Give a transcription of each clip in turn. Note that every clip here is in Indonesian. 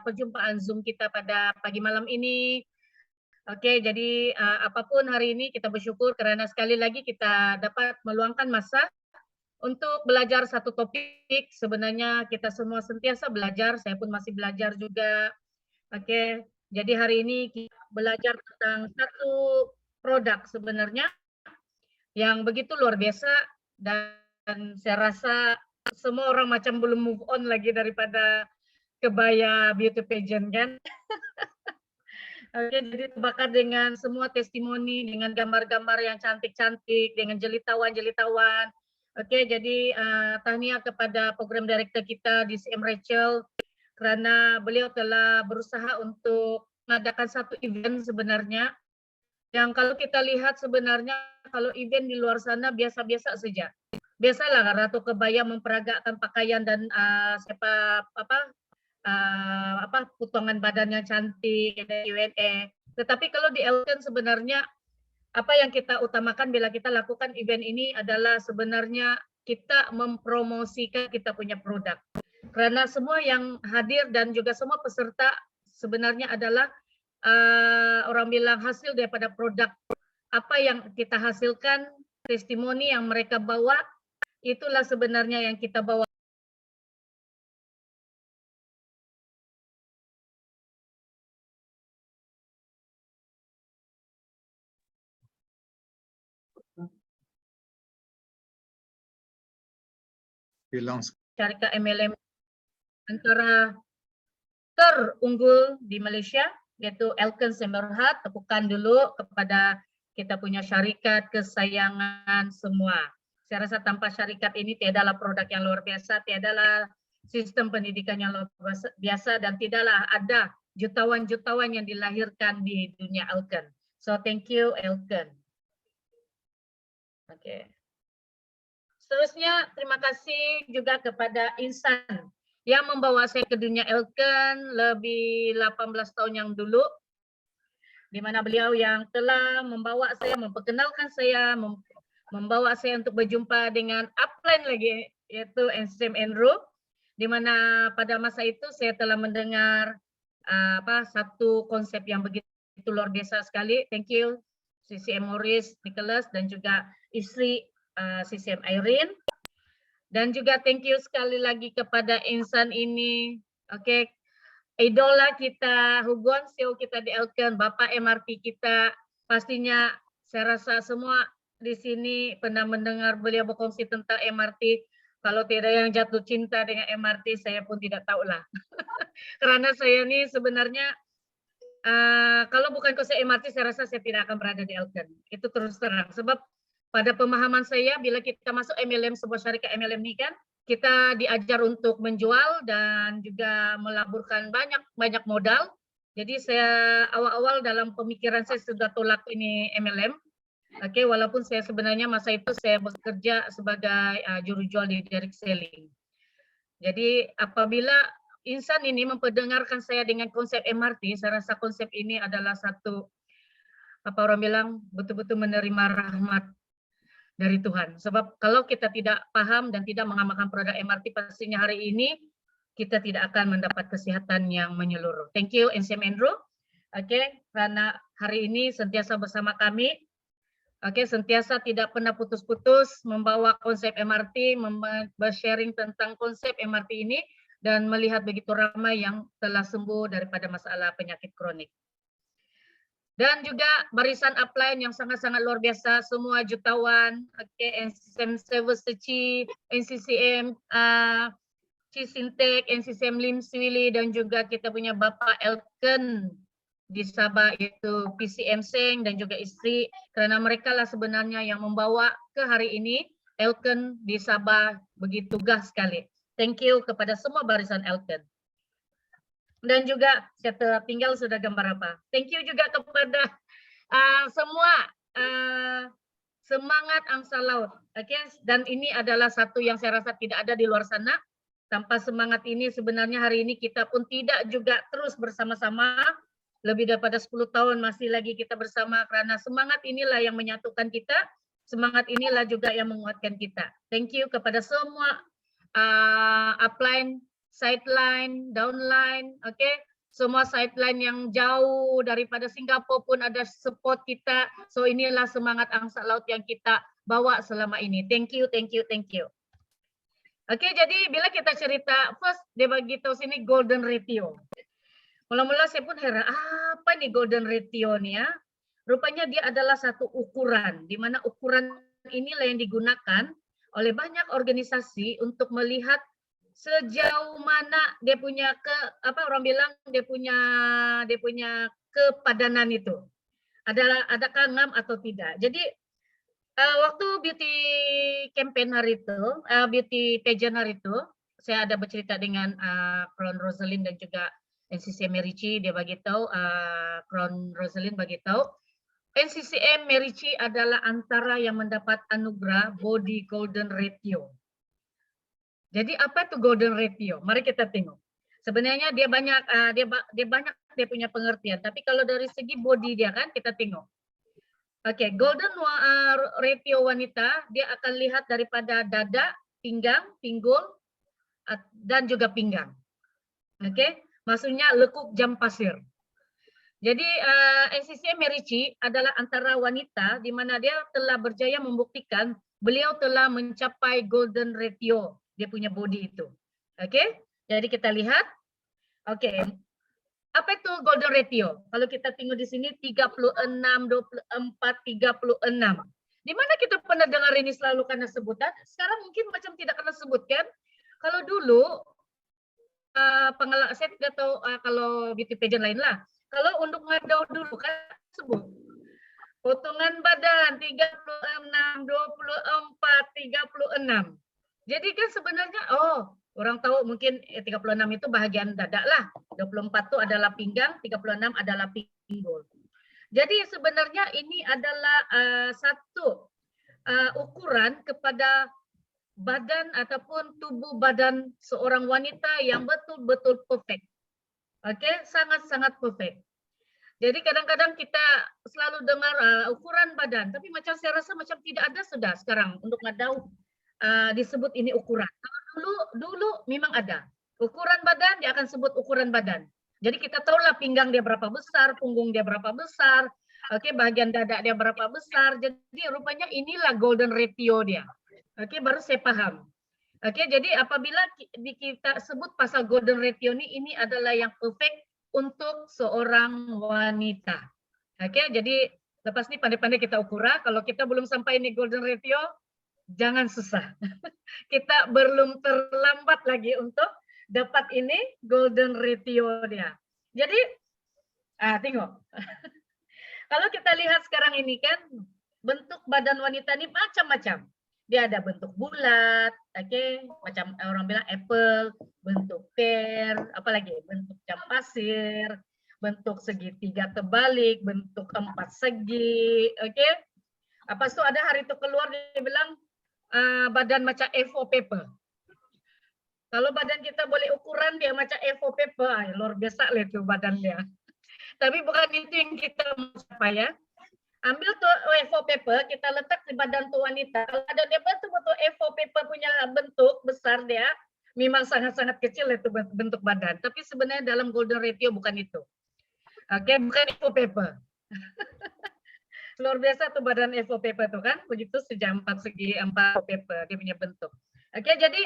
perjumpaan Zoom kita pada pagi malam ini. Oke, jadi apapun hari ini kita bersyukur karena sekali lagi kita dapat meluangkan masa untuk belajar satu topik. Sebenarnya kita semua sentiasa belajar, saya pun masih belajar juga. Oke, jadi hari ini kita belajar tentang satu produk sebenarnya yang begitu luar biasa dan saya rasa semua orang macam belum move on lagi daripada kebaya beauty pageant kan. Oke, jadi terbakar dengan semua testimoni, dengan gambar-gambar yang cantik-cantik, dengan jelitawan-jelitawan. Oke, jadi tahniah kepada program director kita di CM Rachel karena beliau telah berusaha untuk mengadakan satu event sebenarnya yang kalau kita lihat sebenarnya kalau event di luar sana biasa-biasa saja. Biasalah Ratu Kebaya memperagakan pakaian dan potongan badannya cantik, ada Q&A. Tetapi kalau di Elken sebenarnya apa yang kita utamakan bila kita lakukan event ini adalah sebenarnya kita mempromosikan kita punya produk. Karena semua yang hadir dan juga semua peserta sebenarnya adalah orang bilang hasil daripada produk apa yang kita hasilkan, testimoni yang mereka bawa, itulah sebenarnya yang kita bawa. Hilang. Syarikat MLM antara terunggul di Malaysia, yaitu Elken Semerhat. Tepukan dulu kepada kita punya syarikat kesayangan semua. Saya rasa tanpa syarikat ini tiadalah produk yang luar biasa, tiadalah sistem pendidikan yang luar biasa, dan tidaklah ada jutawan-jutawan yang dilahirkan di dunia Elken. So thank you Elken. Oke. Seterusnya terima kasih juga kepada Insan yang membawa saya ke dunia Elken lebih 18 tahun yang dulu, di mana beliau yang telah membawa saya, memperkenalkan saya, membawa saya untuk berjumpa dengan upline lagi, yaitu NCCM Enro, di mana pada masa itu saya telah mendengar satu konsep yang begitu luar biasa sekali. Thank you CCM Morris Nicholas dan juga istri CCM Irene. Dan juga thank you sekali lagi kepada Insan ini. Oke, idola kita, Hugon CEO kita di Elken, Bapak MRT kita. Pastinya saya rasa semua di sini pernah mendengar beliau berkongsi tentang MRT. Kalau tidak yang jatuh cinta dengan MRT, saya pun tidak tahu lah. Karena saya ini sebenarnya kalau bukan konsep MRT, saya rasa saya tidak akan berada di Elken. Itu terus terang. Sebab pada pemahaman saya, bila kita masuk MLM, sebuah syarikat MLM ini kan, kita diajar untuk menjual dan juga melaburkan banyak modal. Jadi saya awal-awal dalam pemikiran saya sudah tolak ini MLM. Oke, walaupun saya sebenarnya masa itu saya bekerja sebagai juru jual di direct selling. Jadi apabila Insan ini memperdengarkan saya dengan konsep MRT, saya rasa konsep ini adalah satu, apa orang bilang, betul-betul menerima rahmat dari Tuhan. Sebab kalau kita tidak paham dan tidak mengamalkan produk MRT, pastinya hari ini kita tidak akan mendapat kesehatan yang menyeluruh. Thank you NCM Andrew. Oke, karena hari ini sentiasa bersama kami. Oke, sentiasa tidak pernah putus-putus membawa konsep MRT, bersharing tentang konsep MRT ini, dan melihat begitu ramai yang telah sembuh daripada masalah penyakit kronik. Dan juga barisan upline yang sangat-sangat luar biasa, semua jutawan, NCCM Service Ci, NCCM Cisintek, NCCM Lim Swili, dan juga kita punya Bapak Elken di Sabah, yaitu PCM Seng dan juga istri, karena mereka lah sebenarnya yang membawa ke hari ini Elken di Sabah begitu gah sekali. Thank you kepada semua barisan Elken. Dan juga saya tertinggal sudah gambar apa. Thank you juga kepada semua semangat angsa laut. Dan ini adalah satu yang saya rasa tidak ada di luar sana. Tanpa semangat ini sebenarnya hari ini kita pun tidak juga terus bersama-sama. Lebih daripada 10 tahun masih lagi kita bersama, karena semangat inilah yang menyatukan kita. Semangat inilah juga yang menguatkan kita. Thank you kepada semua upline, sideline, downline, semua sideline yang jauh daripada Singapura pun ada support kita. So inilah semangat Angkatan Laut yang kita bawa selama ini. Thank you, thank you, thank you. Oke, jadi bila kita cerita, first dia bagi tahu sini golden ratio. Mula-mula saya pun heran, apa nih golden ratio nih ya? Rupanya dia adalah satu ukuran, di mana ukuran inilah yang digunakan oleh banyak organisasi untuk melihat sejauh mana dia punya orang bilang dia punya kepadanan itu. Adakah ngam atau tidak. Jadi waktu beauty campaign hari itu, beauty pageant hari itu, saya ada bercerita dengan Crown Rosalind dan juga NCCM Merici. Dia bagi tahu, Crown Rosalind bagi tahu, NCCM Merici adalah antara yang mendapat anugerah Body Golden Ratio. Jadi apa itu Golden Ratio? Mari kita tengok. Sebenarnya dia banyak dia punya pengertian. Tapi kalau dari segi body dia kan kita tengok. Oke, golden ratio wanita dia akan lihat daripada dada, pinggang, pinggul, dan juga pinggang. Oke, maksudnya lekuk jam pasir. Jadi NCCM Merici adalah antara wanita di mana dia telah berjaya membuktikan beliau telah mencapai golden ratio dia punya body itu. Oke, jadi kita lihat. Oke. Apa itu golden ratio? Kalau kita tengok di sini 36, 24, 36. Di mana kita pernah dengar ini selalu karena sebutan? Sekarang mungkin macam tidak kena sebutkan. Kalau dulu pengalaman saya tidak tahu kalau beauty pageant lain lah. Kalau untuk ngadau dulu kan sebut potongan badan 36, 24, 36. Jadi kan sebenarnya orang tahu mungkin 36 itu bahagian dada lah. 24 itu adalah pinggang, 36 adalah pinggul. Jadi sebenarnya ini adalah satu ukuran kepada badan ataupun tubuh badan seorang wanita yang betul-betul perfect. Oke, sangat-sangat perfect. Jadi kadang-kadang kita selalu dengar ukuran badan, tapi macam saya rasa macam tidak ada sudah sekarang untuk ngadau disebut ini ukuran. Dulu memang ada. Ukuran badan dia akan sebut ukuran badan. Jadi kita tahulah pinggang dia berapa besar, punggung dia berapa besar, oke, bagian dada dia berapa besar. Jadi rupanya inilah golden ratio dia. Oke, baru saya paham. Oke, jadi apabila kita sebut pasal golden ratio ini adalah yang perfect untuk seorang wanita. Oke, jadi lepas ini pandai-pandai kita ukur. Kalau kita belum sampai ini golden ratio, jangan susah. Kita belum terlambat lagi untuk dapat ini golden ratio dia. Jadi, tengok. Kalau kita lihat sekarang ini kan, bentuk badan wanita ini macam-macam. Dia ada bentuk bulat, macam orang bilang apple, bentuk pear, apalagi bentuk jam pasir, bentuk segitiga terbalik, bentuk 4 segi, Apa itu ada hari itu keluar dia bilang badan macam A4 paper. Kalau badan kita boleh ukuran dia macam A4 paper, luar biasa lah itu badan dia. Tapi bukan itu yang kita mau capai ya. Ambil tuh A4 paper, kita letak di badan tuh wanita. Kalau ada dia betul-betul A4 paper punya bentuk besar dia, memang sangat-sangat kecil itu bentuk badan. Tapi sebenarnya dalam golden ratio bukan itu. Bukan A4 paper. Luar biasa tuh badan A4 paper tuh kan, begitu sejam 4 segi 4 paper dia punya bentuk. Jadi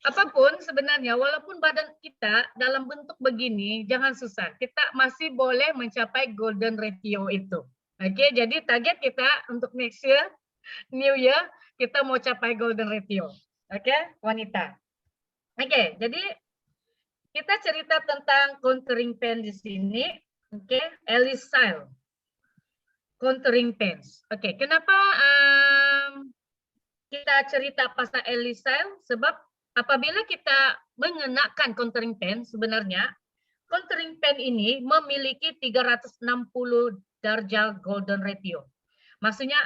apapun sebenarnya, walaupun badan kita dalam bentuk begini, jangan susah. Kita masih boleh mencapai golden ratio itu. Jadi target kita untuk next year, new year, kita mau capai golden ratio. Wanita. Jadi kita cerita tentang contouring pen di sini. Alice Style. Contouring pens. Kenapa kita cerita pasal Alice Style? Sebab apabila kita mengenakan contouring pen, sebenarnya contouring pen ini memiliki 360 darjah golden ratio. Maksudnya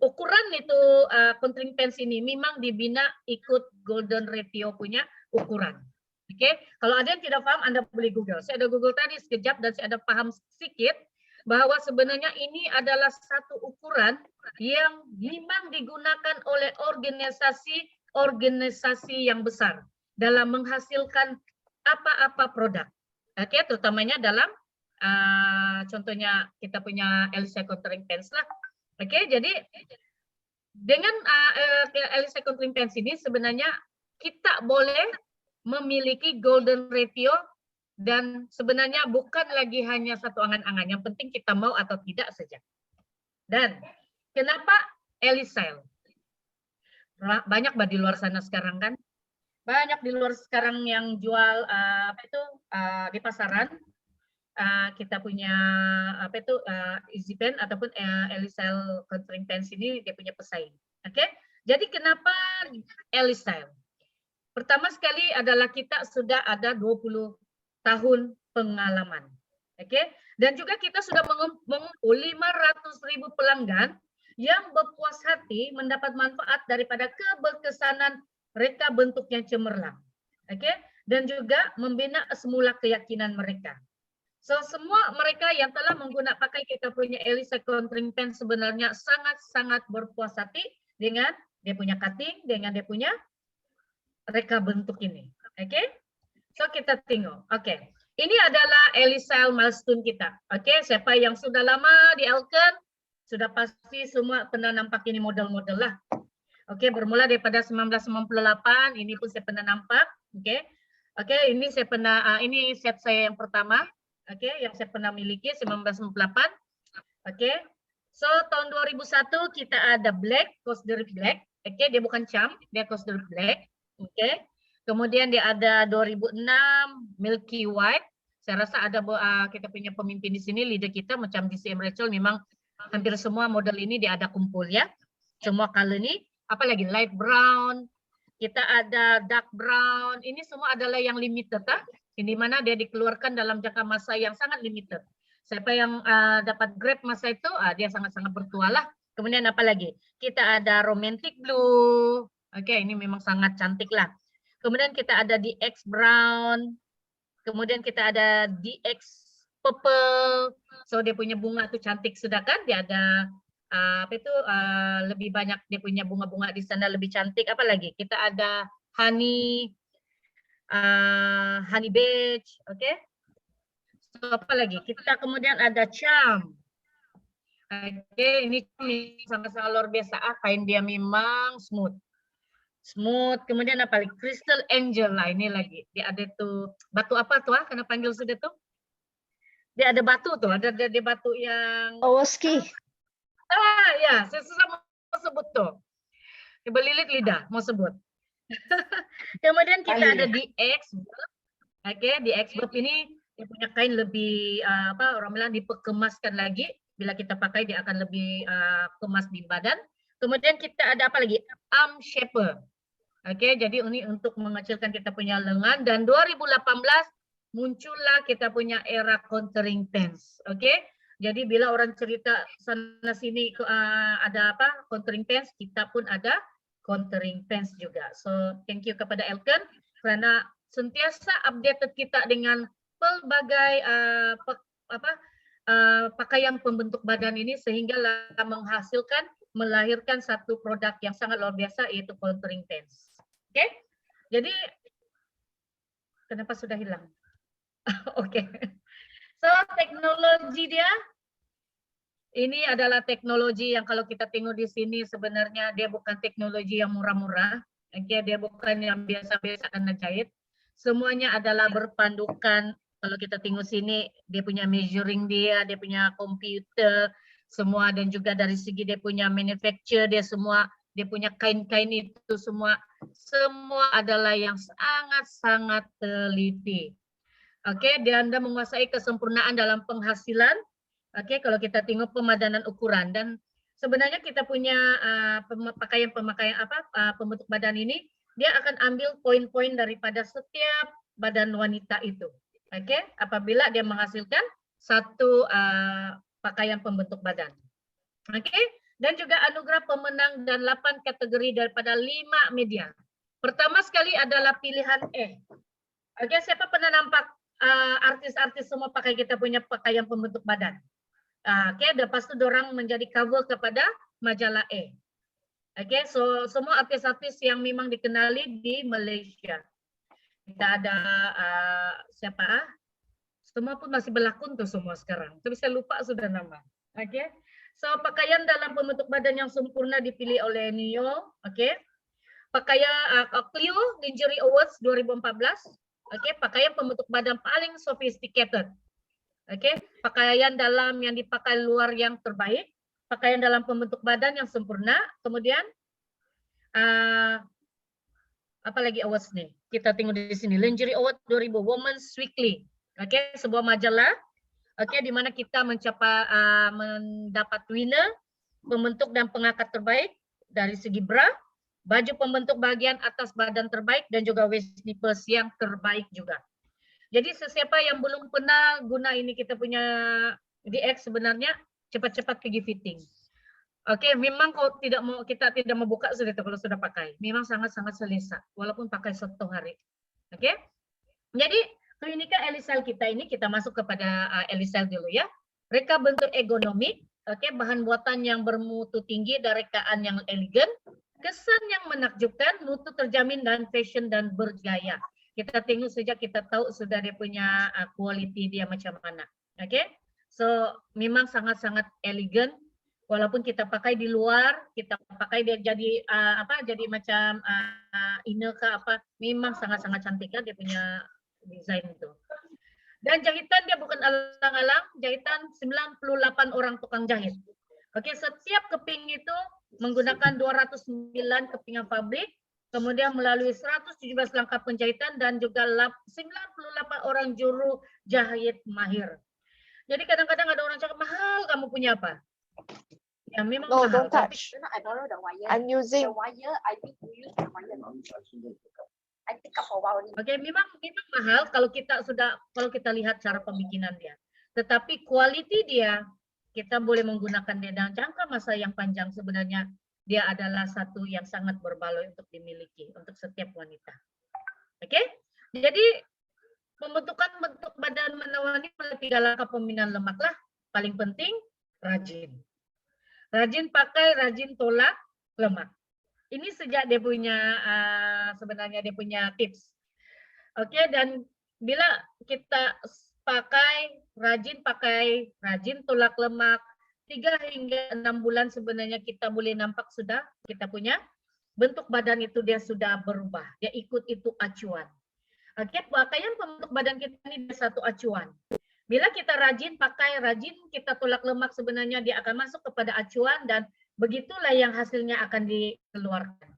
ukuran itu contouring pen ini memang dibina ikut golden ratio punya ukuran. Kalau ada yang tidak paham, Anda boleh Google. Saya ada Google tadi sekejap dan saya ada paham sedikit bahwa sebenarnya ini adalah satu ukuran yang memang digunakan oleh organisasi yang besar dalam menghasilkan apa-apa produk. Oke, terutamanya dalam contohnya kita punya Elisa Contouring Pens lah. Oke, jadi dengan Elisa Contouring Pens ini sebenarnya kita boleh memiliki golden ratio dan sebenarnya bukan lagi hanya satu angan-angan. Yang penting kita mau atau tidak saja. Dan kenapa Elisel? Banyak di luar sana sekarang kan? Banyak di luar sekarang yang jual apa itu di pasaran. Kita punya apa itu Easy Pen ataupun Elisel Contouring Pens ini dia punya pesaing. Oke, jadi kenapa Elisel? Pertama sekali adalah kita sudah ada 20 tahun pengalaman. Oke, dan juga kita sudah mengumpul 500.000 pelanggan yang berpuas hati mendapat manfaat daripada keberkesanan reka bentuk yang cemerlang. Oke, dan juga membina semula keyakinan mereka. So, semua mereka yang telah menggunakan pakai kita punya Elisa Contouring Pen sebenarnya sangat-sangat berpuas hati dengan dia punya cutting, dengan dia punya reka bentuk ini. Oke, so kita tengok. Oke, ini adalah Elisa milestone kita. Oke, siapa yang sudah lama di Elken, sudah pasti semua pernah nampak ini model-model lah. Oke, bermula daripada 1998, ini pun saya pernah nampak. Oke, ini saya pernah, ini set saya yang pertama. Oke, yang saya pernah miliki 1998. Oke, so tahun 2001 kita ada black, Cosder black. Oke, dia bukan champ, dia Cosder black. Oke, kemudian dia ada 2006 Milky White. Saya rasa ada kita punya pemimpin di sini, leader kita macam DCM Rachel, memang hampir semua model ini dia ada kumpul ya. Semua color ini, apalagi light brown, kita ada dark brown, ini semua adalah yang limited, di mana dia dikeluarkan dalam jangka masa yang sangat limited. Siapa yang dapat grab masa itu, dia sangat-sangat bertuah lah. Kemudian apa lagi? Kita ada romantic blue, oke, ini memang sangat cantik lah. Kemudian kita ada DX brown, kemudian kita ada DX purple, so dia punya bunga tuh cantik sudah kan? Dia ada apa itu lebih banyak dia punya bunga-bunga di sana lebih cantik. Apalagi kita ada honey beige, oke. So, apa lagi? Kita kemudian ada charm. Oke, ini sangat-sangat luar biasa. Kain dia memang smooth. Kemudian apa lagi? Crystal Angel lah ini lagi. Dia ada tuh batu apa tuh? Karena panggil sudah tuh. Dia ada batu tuh, ada batu yang Owoski. Ya, saya susah mau sebut tuh. Belilit lidah mau sebut. Kemudian kita ada di X. Oke, di X ini dia punya kain lebih orang bilang diperkemaskan lagi. Bila kita pakai dia akan lebih kemas di badan. Kemudian kita ada apa lagi? Arm shaper. Oke, jadi ini untuk mengecilkan kita punya lengan. Dan 2018 muncullah kita punya era contouring pens. Oke, jadi bila orang cerita sana sini ada apa contouring pens, kita pun ada contouring pens juga. So thank you kepada Elken karena sentiasa updated kita dengan pelbagai pakaian pembentuk badan ini sehingga melahirkan satu produk yang sangat luar biasa yaitu contouring pens. Oke, jadi kenapa sudah hilang? Oke, so teknologi dia ini adalah teknologi yang kalau kita tengok di sini sebenarnya dia bukan teknologi yang murah-murah. Oke, dia bukan yang biasa-biasa karena jahit. Semuanya adalah berpandukan. Kalau kita tengok sini, dia punya measuring dia punya komputer, semua dan juga dari segi dia punya manufacture, dia punya kain-kain itu semua adalah yang sangat-sangat teliti. Oke, dia Anda menguasai kesempurnaan dalam penghasilan. Oke, kalau kita tengok pemadanan ukuran dan sebenarnya kita punya pemakaian pembentuk badan ini, dia akan ambil poin-poin daripada setiap badan wanita itu. Oke, apabila dia menghasilkan satu pakaian pembentuk badan. Oke, dan juga anugerah pemenang dan 8 kategori daripada 5 media. Pertama sekali adalah pilihan E. Oke, siapa pernah nampak artis-artis semua pakai kita punya pakaian pembentuk badan? Oke, lepas itu dorang menjadi cover kepada majalah E. Oke, so semua artis-artis yang memang dikenali di Malaysia. Kita ada siapa? Semua pun masih berlaku tuh semua sekarang. Tapi saya lupa sudah nama. Oke. So, pakaian dalam pembentuk badan yang sempurna dipilih oleh Neo. Oke. Pakaian Clio Lingerie Awards 2014. Oke, pakaian pembentuk badan paling sophisticated. Oke, pakaian dalam yang dipakai luar yang terbaik, pakaian dalam pembentuk badan yang sempurna. Kemudian apa lagi awards nih? Kita tengok di sini. Lingerie Award 2000 Women's Weekly. Oke, sebuah majalah. Oke, di mana kita mendapat winner pembentuk dan pengangkat terbaik dari segi bra, baju pembentuk bagian atas badan terbaik, dan juga waist nipples yang terbaik juga. Jadi sesiapa yang belum pernah guna ini kita punya DX sebenarnya cepat-cepat pergi fitting. Oke, memang kalau kita tidak mau buka sudah kalau sudah pakai. Memang sangat-sangat selesa walaupun pakai 1 hari. Oke. Jadi klinika Elisel kita ini kita masuk kepada Elisel dulu ya. Reka bentuk ergonomik, oke, bahan buatan yang bermutu tinggi dan rekaan yang elegan, kesan yang menakjubkan, mutu terjamin dan fashion dan bergaya. Kita tengok sejak kita tahu sudah dia punya quality dia macam mana. Oke. So memang sangat-sangat elegan. Walaupun kita pakai di luar, kita pakai dia jadi jadi macam inner ke apa, memang sangat-sangat cantik kan dia punya desain itu. Dan jahitan dia bukan alang-alang, jahitan 98 orang tukang jahit. Oke, setiap keping itu menggunakan 209 kepingan pabrik, kemudian melalui 117 langkah penjahitan dan juga 98 orang juru jahit mahir. Jadi kadang-kadang ada orang cakap, mahal kamu punya apa? Ya memang No, mahal. don't touch. I borrow the wire. I'm using. The wire, I need to use the wire. I pick up for a while. Oke, memang mahal kalau kita lihat cara pembikinan dia. Tetapi quality dia kita boleh menggunakan dia dalam jangka masa yang panjang. Sebenarnya dia adalah satu yang sangat berbaloi untuk dimiliki untuk setiap wanita. Oke? Jadi pembentukan bentuk badan menemani melalui 3 langkah pemindahan lemak lah. Paling penting rajin. Rajin pakai, rajin tolak lemak. Ini sejak dia punya sebenarnya dia punya tips. Oke, dan bila kita rajin tolak lemak 3 hingga 6 bulan sebenarnya kita boleh nampak sudah kita punya bentuk badan itu dia sudah berubah. Dia ikut itu acuan. Oke, pakaian pembentuk badan kita ini satu acuan. Bila kita rajin kita tolak lemak sebenarnya dia akan masuk kepada acuan dan begitulah yang hasilnya akan dikeluarkan.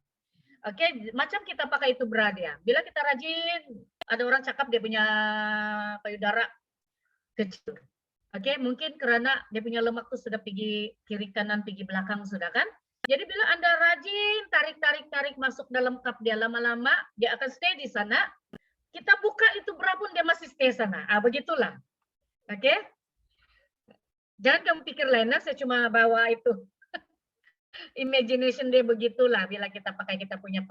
Oke, macam kita pakai itu bra dia. Bila kita rajin, ada orang cakap dia punya payudara kecil. Oke, mungkin karena dia punya lemak tuh sudah pergi kiri kanan, pergi belakang sudah kan. Jadi bila Anda rajin tarik masuk dalam cup dia lama-lama, dia akan stay di sana. Kita buka itu bra pun dia masih stay sana. Begitulah. Oke. Jangan kamu pikir lainnya, saya cuma bawa itu. Imagination dia begitulah bila kita pakai kita punya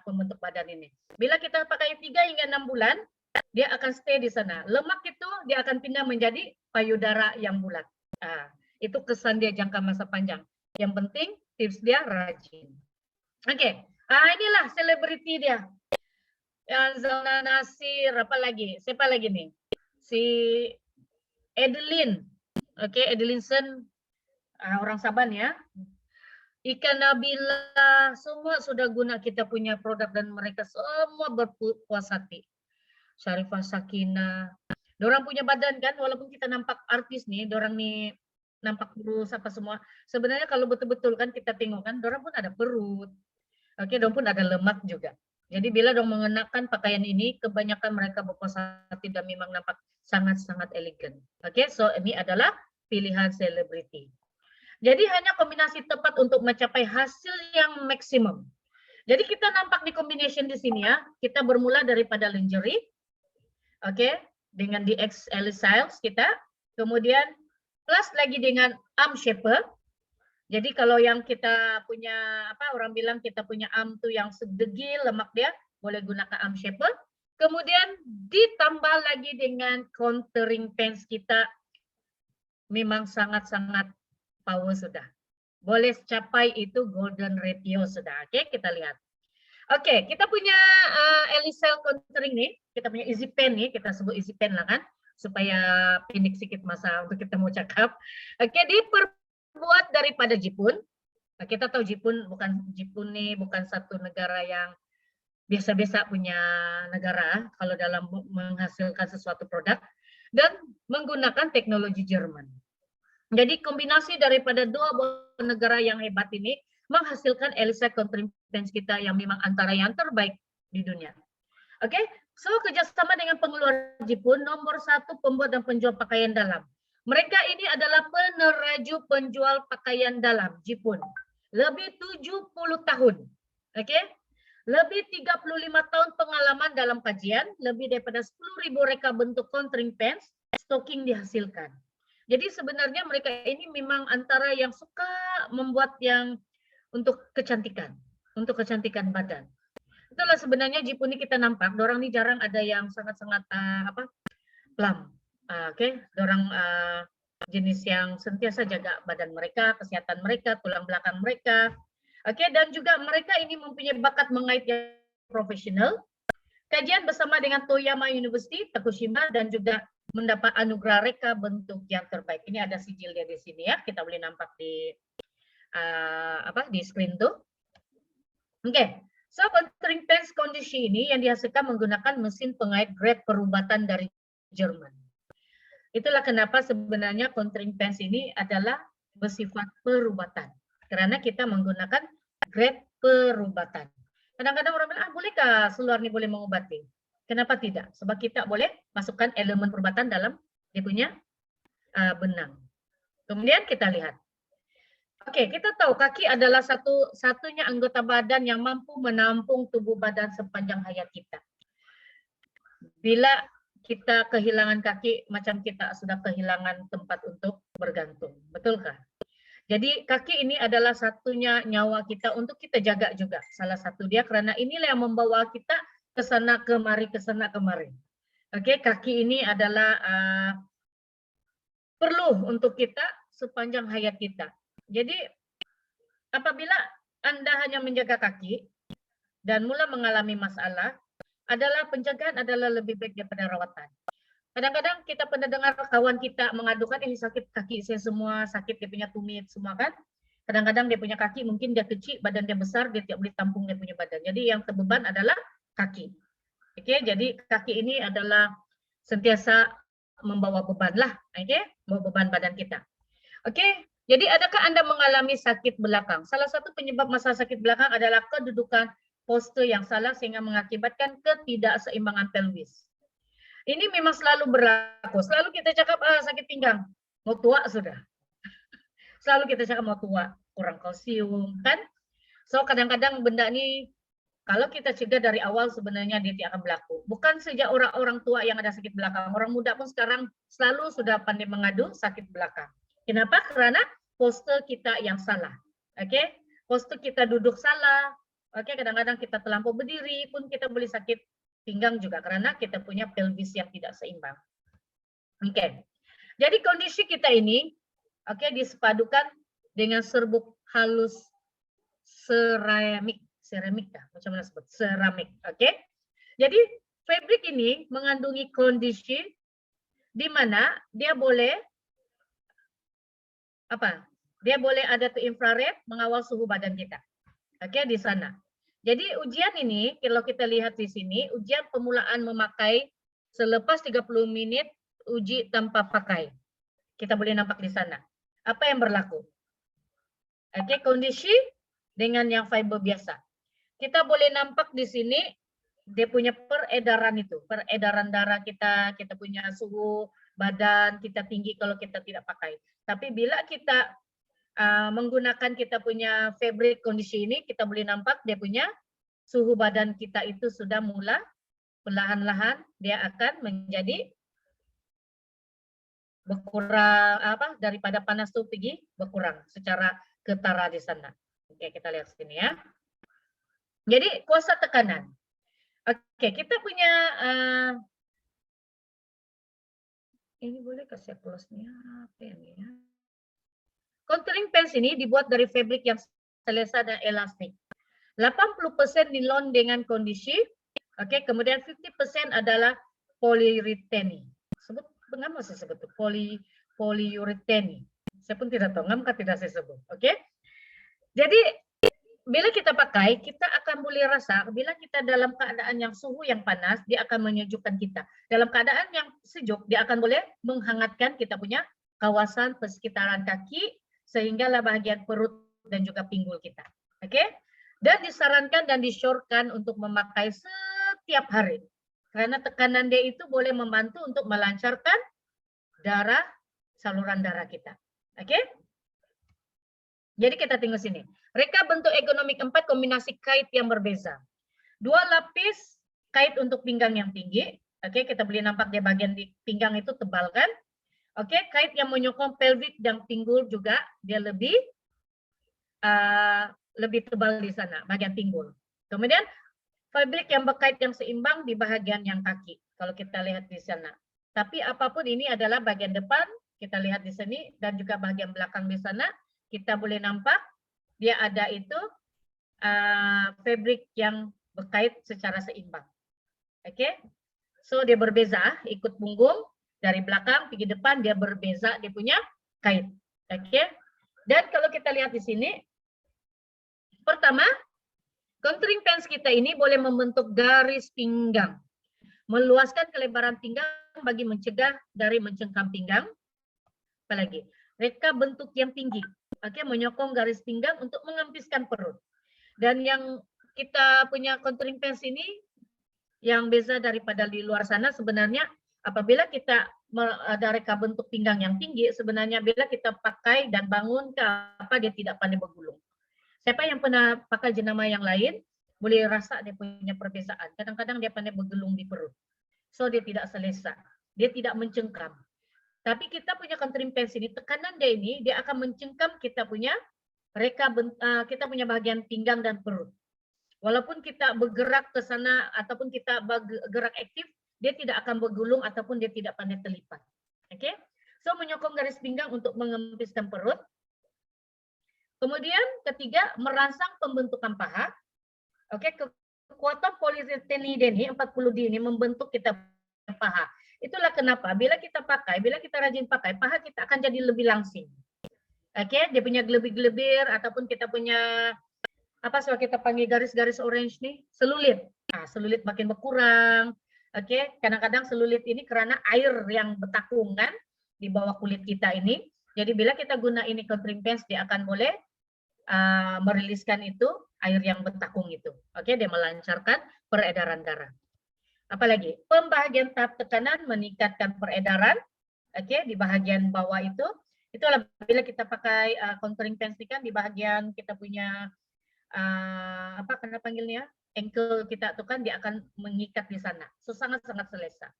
pembentuk badan ini. Bila kita pakai 3 hingga 6 bulan, dia akan stay di sana. Lemak itu dia akan pindah menjadi payudara yang bulat. Itu kesan dia jangka masa panjang. Yang penting tips dia rajin. Oke. Inilah selebriti dia. Zona Nasir, apa lagi? Siapa lagi nih? Si Edeline. Oke, Edelinson, orang Saban ya. Ika Nabila, semua sudah guna kita punya produk dan mereka semua berpuas hati. Syarifah Sakina, dorang punya badan kan, walaupun kita nampak artis nih, dorang nih nampak kurus apa semua. Sebenarnya kalau betul-betul kan kita tengok kan, dorang pun ada perut. Oke, dorang pun ada lemak juga. Jadi bila dorang mengenakan pakaian ini, kebanyakan mereka berpuas hati dan memang nampak sangat-sangat elegan. Oke, so ini adalah pilihan selebriti. Jadi hanya kombinasi tepat untuk mencapai hasil yang maksimum. Jadi kita nampak di combination di sini ya. Kita bermula daripada lingerie. Oke, dengan DX Elisils kita. Kemudian plus lagi dengan arm shaper. Jadi kalau yang kita punya orang bilang kita punya arm tuh yang sedegil lemak dia, boleh gunakan arm shaper. Kemudian ditambah lagi dengan contouring pants kita. Memang sangat-sangat power sudah. Boleh capai itu golden ratio sudah. Oke, kita lihat. Oke, kita punya Elisel contouring nih. Kita punya easy pen nih, kita sebut easy pen lah kan. supaya pendek sedikit masa untuk kita mau cakap. Oke, diperbuat daripada jipun. Nah, kita tahu jipun nih bukan satu negara yang biasa-biasa punya negara kalau dalam menghasilkan sesuatu produk dan menggunakan teknologi Jerman. Jadi kombinasi daripada dua negara yang hebat ini menghasilkan ELISA countering pens kita yang memang antara yang terbaik di dunia. Oke, so kerjasama dengan pengeluar Jepun, nomor 1 pembuat dan penjual pakaian dalam. Mereka ini adalah peneraju penjual pakaian dalam Jepun. Lebih 70 tahun. Oke, lebih 35 tahun pengalaman dalam kajian, lebih daripada 10.000 reka bentuk countering pens, stocking dihasilkan. Jadi sebenarnya mereka ini memang antara yang suka membuat yang untuk kecantikan badan. Itulah sebenarnya Jepun ini kita nampak, dorang ini jarang ada yang sangat-sangat plump. Oke, dorang jenis yang sentiasa jaga badan mereka, kesehatan mereka, tulang belakang mereka. Oke, dan juga mereka ini mempunyai bakat mengait yang profesional. Kajian bersama dengan Toyama University, Tokushima, dan juga mendapat anugerah reka bentuk yang terbaik. Ini ada sijilnya di sini ya, kita boleh nampak di di screen tuh. Oke, so countering pens kondisi ini yang dihasilkan menggunakan mesin pengait grade perubatan dari Jerman. Itulah kenapa sebenarnya countering pens ini adalah bersifat perubatan. Karena kita menggunakan grade perubatan. Kadang-kadang orang bilang, bolehkah seluar ini boleh mengobati? Kenapa tidak? Sebab kita boleh masukkan elemen perubatan dalam dia punya benang. Kemudian kita lihat. Oke, kita tahu kaki adalah satu-satunya anggota badan yang mampu menampung tubuh badan sepanjang hayat kita. Bila kita kehilangan kaki, macam kita sudah kehilangan tempat untuk bergantung. Betulkah? Jadi kaki ini adalah satunya nyawa kita untuk kita jaga juga. Salah satu dia karena inilah yang membawa kita ke sana kemari, ke sana kemari. Oke, kaki ini adalah perlu untuk kita sepanjang hayat kita. Jadi apabila Anda hanya menjaga kaki dan mulai mengalami masalah, pencegahan adalah lebih baik daripada rawatan. Kadang-kadang kita pernah dengar kawan kita mengadukan, sakit kaki saya semua, sakit dia punya tumit semua kan. Kadang-kadang dia punya kaki, mungkin dia kecil, badan dia besar, dia tidak boleh tampung dia punya badan. Jadi yang terbeban adalah kaki. Oke, jadi kaki ini adalah sentiasa membawa beban lah, oke, membawa beban badan kita. Oke, jadi adakah Anda mengalami sakit belakang? Salah satu penyebab masalah sakit belakang adalah kedudukan postur yang salah sehingga mengakibatkan ketidakseimbangan pelvis. Ini memang selalu berlaku. Selalu kita cakap sakit pinggang, mau tua sudah. Selalu kita cakap mau tua, kurang kalsium kan. So kadang-kadang benda ini kalau kita cegah dari awal sebenarnya dia tidak akan berlaku. Bukan sejak orang-orang tua yang ada sakit belakang. Orang muda pun sekarang selalu sudah pandai mengadu sakit belakang. Kenapa? Karena postur kita yang salah. Oke, postur kita duduk salah. Oke, kadang-kadang kita terlampau berdiri pun kita boleh sakit pinggang juga karena kita punya pelvis yang tidak seimbang. Oke. Jadi kondisi kita ini disepadukan dengan serbuk halus seramik macam mana sebut seramik. Oke. Jadi fabrik ini mengandungi kondisi di mana dia boleh dia boleh ada tuh infrared mengawal suhu badan kita. Oke, di sana. Jadi ujian ini kalau kita lihat di sini, ujian pemulaan memakai selepas 30 menit uji tanpa pakai. Kita boleh nampak di sana. Apa yang berlaku? Oke, kondisi dengan yang fiber biasa. Kita boleh nampak di sini dia punya peredaran itu, peredaran darah kita punya suhu badan kita tinggi kalau kita tidak pakai. Tapi bila kita menggunakan kita punya fabric kondisi ini, kita boleh nampak dia punya suhu badan kita itu sudah mulai perlahan-lahan dia akan menjadi berkurang daripada panas tuh pergi berkurang secara ketara di sana. Oke, kita lihat sini ya. Jadi kuasa tekanan. Oke, kita punya ini boleh kasih close-nya apa ini ya? Countering pens ini dibuat dari fabrik yang selesa dan elastik. 80% nilon dengan kondisi, kemudian 50% adalah polyurethane. Sebut Mengapa saya sebut itu? Poliuretani. Saya pun tidak tahu, mengapa tidak saya sebut. Oke. Jadi bila kita pakai, kita akan boleh rasa bila kita dalam keadaan yang suhu yang panas, dia akan menyejukkan kita. Dalam keadaan yang sejuk, dia akan boleh menghangatkan kita punya kawasan persekitaran kaki, sehinggalah bahagian perut dan juga pinggul kita. Oke? Dan disarankan dan disyorkan untuk memakai setiap hari. Karena tekanan dia itu boleh membantu untuk melancarkan darah, saluran darah kita. Oke? Jadi kita tengok sini. Reka bentuk ergonomik 4 kombinasi kait yang berbeza. 2 lapis kait untuk pinggang yang tinggi. Oke, kita boleh nampak di bagian di pinggang itu tebal kan? Oke, kait yang menyokong pelvik dan pinggul juga dia lebih tebal di sana, bagian pinggul. Kemudian fabrik yang berkait yang seimbang di bagian yang kaki. Kalau kita lihat di sana. Tapi apapun ini adalah bagian depan, kita lihat di sini, dan juga bagian belakang di sana, kita boleh nampak dia ada itu fabrik yang berkait secara seimbang. Oke, so dia berbeza, ikut punggung dari belakang pergi depan dia berbeza dia punya kait. Oke, dan kalau kita lihat di sini, pertama, contouring pants kita ini boleh membentuk garis pinggang, meluaskan kelebaran pinggang bagi mencegah dari mencengkam pinggang. Apalagi, reka bentuk yang tinggi. Oke, menyokong garis pinggang untuk mengempiskan perut. Dan yang kita punya contouring pants ini yang beza daripada di luar sana sebenarnya apabila kita ada reka bentuk pinggang yang tinggi, sebenarnya bila kita pakai dan bangun ke apa dia tidak pandai bergulung. Siapa yang pernah pakai jenama yang lain boleh rasa dia punya perbezaan. Kadang-kadang dia pandai bergelung di perut. So dia tidak selesa, dia tidak mencengkam. Tapi kita punya contouring pants ini, tekanan dia ini, dia akan mencengkam kita punya reka, kita punya bagian pinggang dan perut. Walaupun kita bergerak ke sana ataupun kita bergerak aktif, dia tidak akan bergulung ataupun dia tidak pandai terlipat. Oke? So menyokong garis pinggang untuk mengempiskan perut. Kemudian ketiga, merangsang pembentukan paha. Oke, kekuatan poliuretani ini 40D ini membentuk kita paha. Itulah kenapa bila kita rajin pakai, paha kita akan jadi lebih langsing. Oke, dia punya gelebir-gelebir ataupun kita punya apa sih kita panggil garis-garis orange nih, selulit. Nah, selulit makin berkurang. Oke, kadang-kadang selulit ini karena air yang bertakung kan di bawah kulit kita ini. Jadi bila kita guna ini contouring pants, dia akan boleh meriliskan itu air yang bertakung itu. Oke, dia melancarkan peredaran darah. Apalagi pembahagian tahap tekanan meningkatkan peredaran. Oke, di bagian bawah itu itulah bila kita pakai contouring pants kan di bagian kita punya apa karena panggilnya ankle kita tuh kan dia akan mengikat di sana. So sangat-sangat selesa.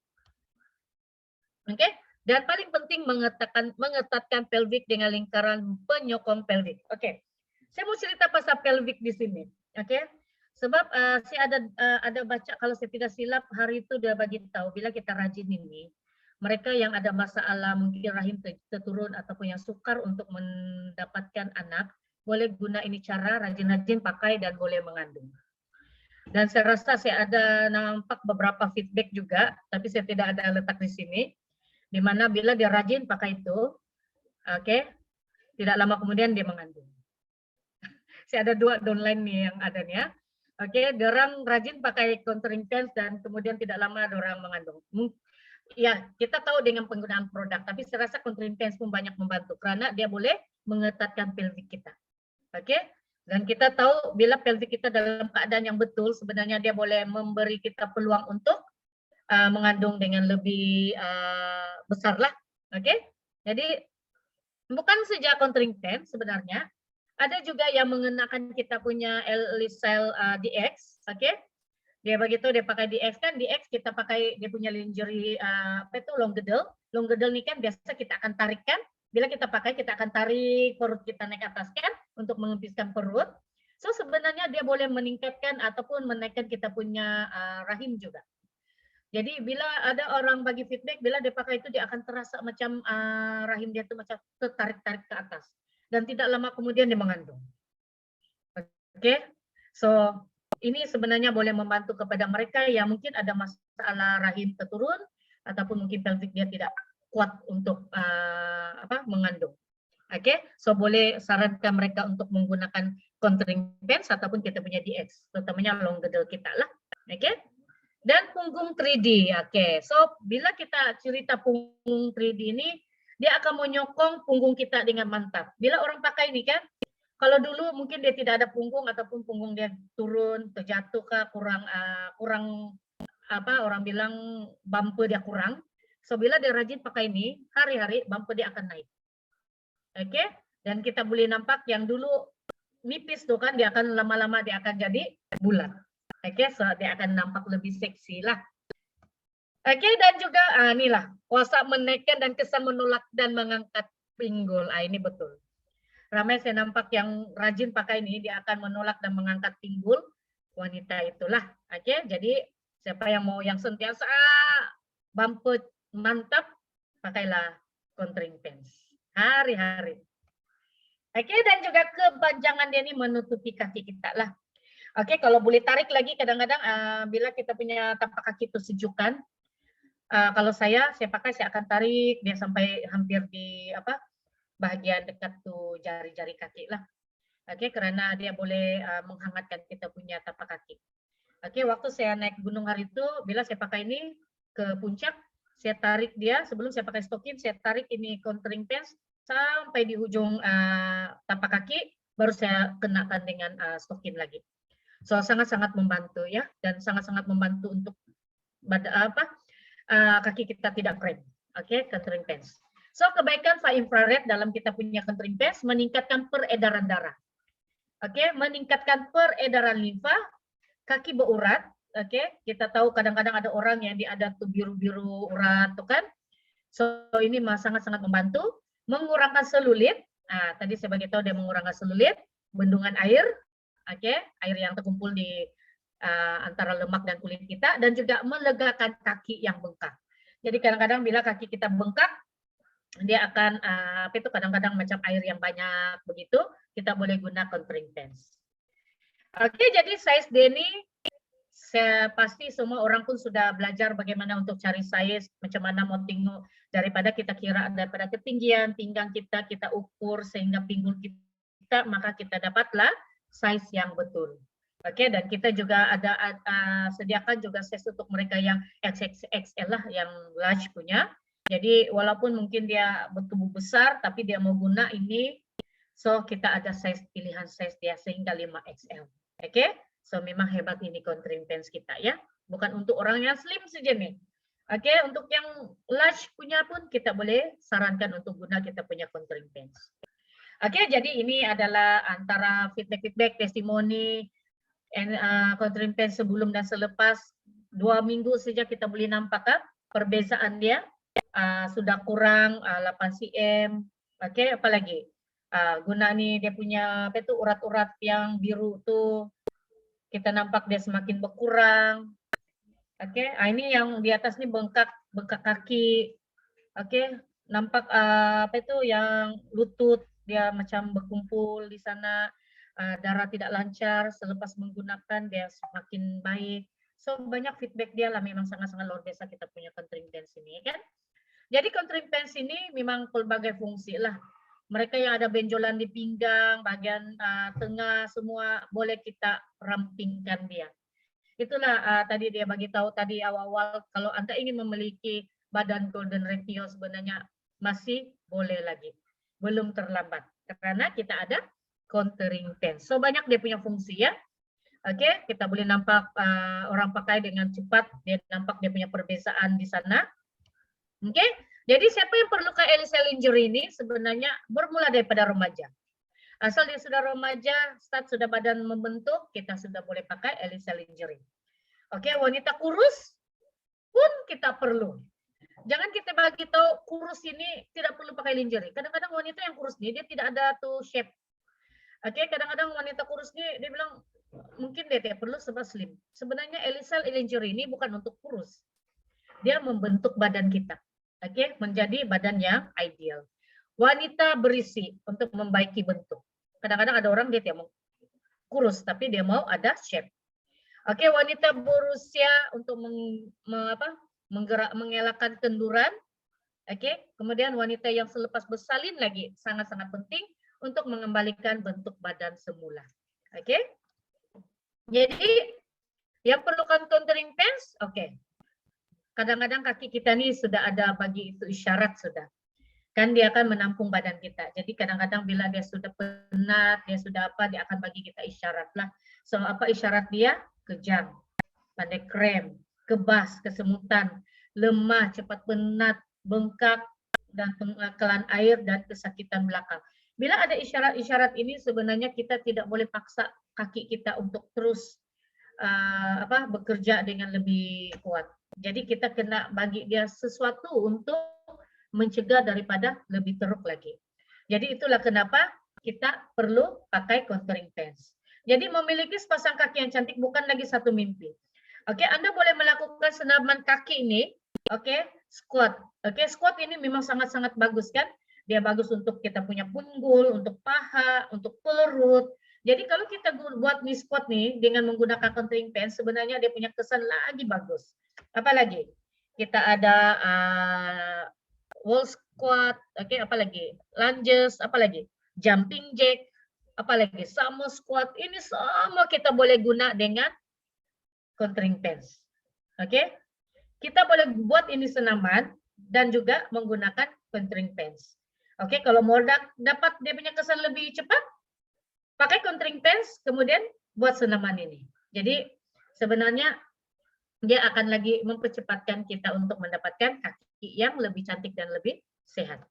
Oke, dan paling penting mengetatkan pelvik dengan lingkaran penyokong pelvik. Oke. Saya mau cerita pasal pelvik di sini. Oke. Sebab saya ada baca kalau saya tidak silap hari itu dia bagi tahu bila kita rajin ini mereka yang ada masalah mungkin rahim terturun ataupun yang sukar untuk mendapatkan anak boleh guna ini cara rajin-rajin pakai dan boleh mengandung. Dan saya rasa saya ada nampak beberapa feedback juga, tapi saya tidak ada letak di sini, di mana bila dia rajin pakai itu, oke, tidak lama kemudian dia mengandung. Saya ada 2 downline nih yang ada nih ya. Oke, orang rajin pakai contouring pants dan kemudian tidak lama orang mengandung. Ya, kita tahu dengan penggunaan produk, tapi saya rasa contouring pants pun banyak membantu karena dia boleh mengetatkan pelvik kita. Oke, dan kita tahu bila pelvik kita dalam keadaan yang betul, sebenarnya dia boleh memberi kita peluang untuk mengandung dengan lebih besar lah. Oke, jadi bukan saja contouring pants sebenarnya, ada juga yang mengenakan kita punya Elisel DX, oke? Dia begitu dia pakai DX kan, DX kita pakai dia punya lingerie apa itu long gedel. Long gedel ini kan biasa kita akan tarik kan, bila kita pakai kita akan tarik perut kita naik atas kan untuk mengempiskan perut. So sebenarnya dia boleh meningkatkan ataupun menaikkan kita punya rahim juga. Jadi bila ada orang bagi feedback, bila dia pakai itu dia akan terasa macam rahim dia itu macam tertarik-tarik ke atas. Dan tidak lama kemudian dia mengandung. Oke, so ini sebenarnya boleh membantu kepada mereka yang mungkin ada masalah rahim terturun ataupun mungkin pelvik dia tidak kuat untuk mengandung. Oke, so boleh sarankan mereka untuk menggunakan contouring pants ataupun kita punya DX, terutamanya long girdle kita lah. Oke. Dan punggung 3D. Oke, so bila kita cerita punggung 3D ini, dia akan menyokong punggung kita dengan mantap. Bila orang pakai ini kan, kalau dulu mungkin dia tidak ada punggung ataupun punggung dia turun, terjatuh kah, kurang orang bilang bumper dia kurang. So bila dia rajin pakai ini, hari-hari bumper dia akan naik. Oke, dan kita boleh nampak yang dulu nipis tuh kan, dia akan lama-lama dia akan jadi bulat. Oke, so dia akan nampak lebih seksi lah. Oke, dan juga inilah kuasa menaikkan dan kesan menolak dan mengangkat pinggul. Ini betul. Ramai saya nampak yang rajin pakai ini, dia akan menolak dan mengangkat pinggul wanita itulah. Oke, jadi siapa yang mau yang sentiasa bumper mantap, pakailah contouring pants hari-hari. Oke, dan juga kepanjangan dia ini menutupi kaki kita lah. Oke, kalau boleh tarik lagi kadang-kadang bila kita punya tapak kaki itu sejukan, kalau saya pakai, saya akan tarik dia sampai hampir di bagian dekat tuh jari-jari kaki lah. Oke, karena dia boleh menghangatkan kita punya tapak kaki. Oke, waktu saya naik gunung hari itu, bila saya pakai ini ke puncak, saya tarik dia sebelum saya pakai stokin, saya tarik ini contouring pants sampai di ujung tapak kaki, baru saya kenakan dengan stokin lagi. So sangat-sangat membantu ya, dan sangat-sangat membantu untuk kaki kita tidak kram. Oke, contouring pants. So kebaikan far infrared dalam kita punya contouring pants meningkatkan peredaran darah. Oke, meningkatkan peredaran limfa, kaki berurat. Oke, kita tahu kadang-kadang ada orang yang ada tuh biru-biru urat tuh kan. So ini sangat-sangat membantu, mengurangkan selulit. Tadi saya bagi tahu dia mengurangkan selulit, bendungan air, oke, air yang terkumpul di antara lemak dan kulit kita, dan juga melegakan kaki yang bengkak. Jadi kadang-kadang bila kaki kita bengkak, dia akan kadang-kadang macam air yang banyak begitu, kita boleh guna contouring pants. Oke, jadi size D ini saya pasti semua orang pun sudah belajar bagaimana untuk cari size, macam mana mau tengok daripada kita kira daripada ketinggian pinggang kita ukur sehingga pinggul kita, maka kita dapatlah size yang betul. Oke, dan kita juga ada sediakan juga size untuk mereka yang XXXL lah, yang large punya. Jadi walaupun mungkin dia bertubuh besar, tapi dia mau guna ini, so kita ada size pilihan size dia sehingga 5XL. Oke, so memang hebat ini contouring pants kita ya. Bukan untuk orang yang slim saja nih. Oke, untuk yang large punya pun kita boleh sarankan untuk guna kita punya contouring pants. Oke, jadi ini adalah antara feedback testimoni contouring pants sebelum dan selepas 2 minggu saja kita boleh nampak perbezaan dia sudah kurang 8 cm. Oke, apalagi guna nih dia punya urat-urat yang biru tuh kita nampak dia semakin berkurang. Oke, ini yang di atas nih bengkak kaki. Oke, nampak yang lutut dia macam berkumpul di sana, darah tidak lancar, selepas menggunakan dia semakin baik. So banyak feedback dia lah, memang sangat-sangat luar biasa kita punya contouring pants ini kan. Jadi contouring pants ini memang pelbagai fungsi lah. Mereka yang ada benjolan di pinggang, bagian tengah, semua boleh kita rampingkan dia. Itulah tadi dia bagi tahu tadi awal-awal, kalau Anda ingin memiliki badan golden ratio sebenarnya masih boleh lagi. Belum terlambat. Karena kita ada contouring pants. So banyak dia punya fungsi ya. Oke, kita boleh nampak orang pakai dengan cepat, dia nampak dia punya perbezaan di sana. Oke, jadi siapa yang perlu ke LCL injury ini sebenarnya bermula daripada remaja. Asal dia sudah remaja, start sudah badan membentuk, kita sudah boleh pakai LCL injury. Oke, wanita kurus pun kita perlu. Jangan kita bagi tahu kurus ini tidak perlu pakai lingerie. Kadang-kadang wanita yang kurus ini dia tidak ada tuh shape. Oke, kadang-kadang wanita kurus ini dia bilang mungkin dia tidak perlu sebab slim. Sebenarnya LCL lingerie ini bukan untuk kurus. Dia membentuk badan kita. Oke, menjadi badan yang ideal. Wanita berisi untuk membaiki bentuk. Kadang-kadang ada orang dia tidak mau kurus, tapi dia mau ada shape. Oke, wanita berusia untuk mengelakkan kenduran. Oke, kemudian wanita yang selepas bersalin lagi sangat-sangat penting untuk mengembalikan bentuk badan semula. Oke, jadi yang perlukan contouring pants, oke. Kadang-kadang kaki kita nih sudah ada bagi itu isyarat sudah. Kan dia akan menampung badan kita. Jadi kadang-kadang bila dia sudah penat, dia sudah apa, dia akan bagi kita isyarat lah. So apa isyarat dia? Kejang, pandai krem, kebas, kesemutan, lemah, cepat penat, bengkak, dan pengakalan air, dan kesakitan belakang. Bila ada isyarat-isyarat ini sebenarnya kita tidak boleh paksa kaki kita untuk terus bekerja dengan lebih kuat. Jadi kita kena bagi dia sesuatu untuk mencegah daripada lebih teruk lagi. Jadi itulah kenapa kita perlu pakai contouring pants. Jadi memiliki sepasang kaki yang cantik bukan lagi satu mimpi. Oke, Anda boleh melakukan senaman kaki ini, oke, squat. Oke, squat ini memang sangat-sangat bagus kan? Dia bagus untuk kita punya punggul, untuk paha, untuk perut. Jadi kalau kita buat nih squat nih dengan menggunakan contouring pants, sebenarnya dia punya kesan lagi bagus. Apalagi kita ada wall squat, oke, apalagi lunges, apalagi jumping jack, apalagi sama squat. Ini semua kita boleh guna dengan contouring pants. Oke, kita boleh buat ini senaman dan juga menggunakan contouring pants. Oke, kalau mau dapat dia punya kesan lebih cepat, pakai contouring pants, kemudian buat senaman ini. Jadi sebenarnya dia akan lagi mempercepatkan kita untuk mendapatkan kaki yang lebih cantik dan lebih sehat.